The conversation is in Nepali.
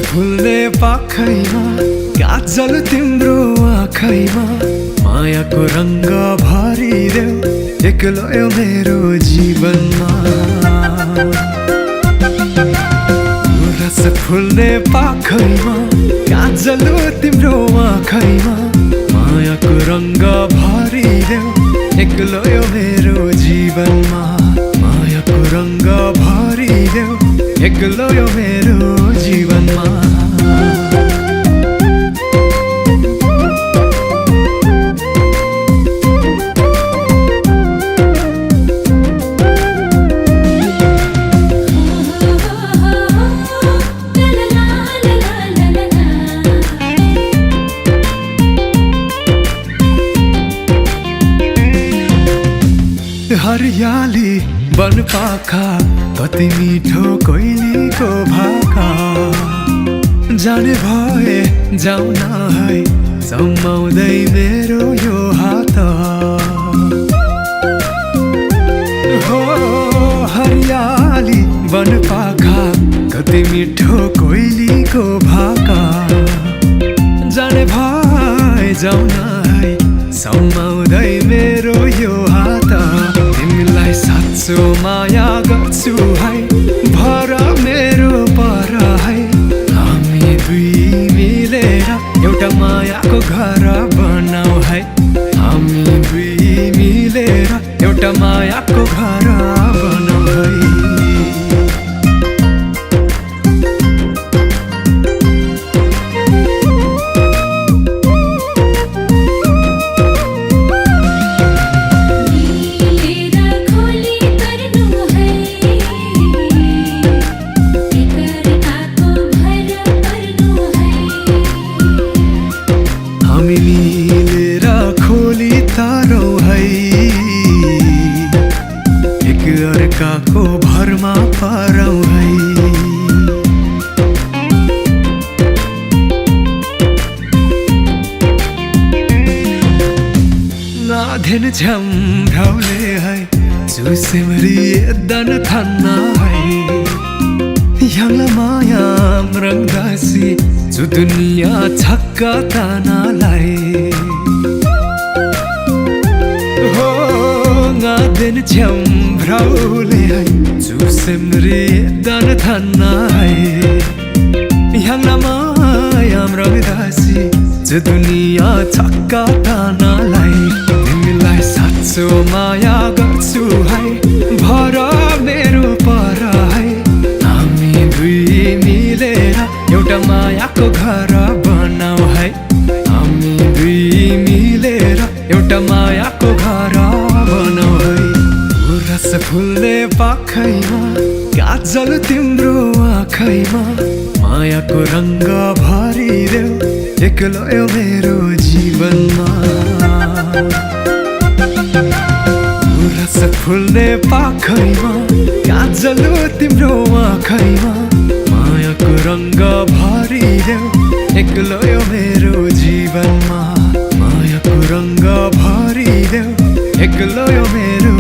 फुल्ने पाखैमा काजल तिम्रो आँखैमा मायाको रङ्ग भरिदेऊ एक्लो मेरो जीवनमा। रस फुल्ने पाखैमा काजल तिम्रो आँखैमा मायाको रङ्ग भरिदेऊ एक्लो मेरो जीवनमा। मायाको रङ्ग भरिदेऊ एक्लो मेरो जीवनमा। हरियाली बनपाखा कति मिठो कोइलीको भाका जाने भए जाउँ न है सम्माउँदै मेरो यो हात। हो हरियाली बनपाखा कति मिठो कोइलीको भाका जाने भए जाउँ न है सम्माउँदै मेरो यो हात। तिमीलाई साँचो माया गर्छु है भर मेरो पर है। हामी दुई मिलेर एउटा मायाको घर बनाऊ है। हामी दुई मिलेर एउटा मायाको घर बनाऊ है। मिलेर खोली तारौँ है एक अर्काको भरमा पारौँ है। नाधेन झ्याम्राउले है चुसेमरी दन थान्ना है। यहाँ माया रङ्गासी जो दुनियाँ छक्का तानालाई हो गादेन झ्याम्राउले है चुसेमरी दन थान्ना है। यहाँ माया रङ्गासी जो दुनियाँ छक्का तानालाई तिमीलाई साँचो माया गर्छु है भर मेरो पर है। दुई मिलेर एउटा मायाको घर बनाऊ है। हामी दुई मिलेर एउटा मायाको घर बनाऊ है। रस फुल्ने पाखैमा काजल तिम्रो आँखैमा मायाको रङ्ग भरिदेऊ एक्लो मेरो जीवनमा। रस फुल्ने पाखैमा काजल तिम्रो आँखैमा मायाको रङ्ग भरिदेऊ एक्लो मेरो जीवनमा। मायाको रङ्ग भरिदेऊ एक्लो मेरो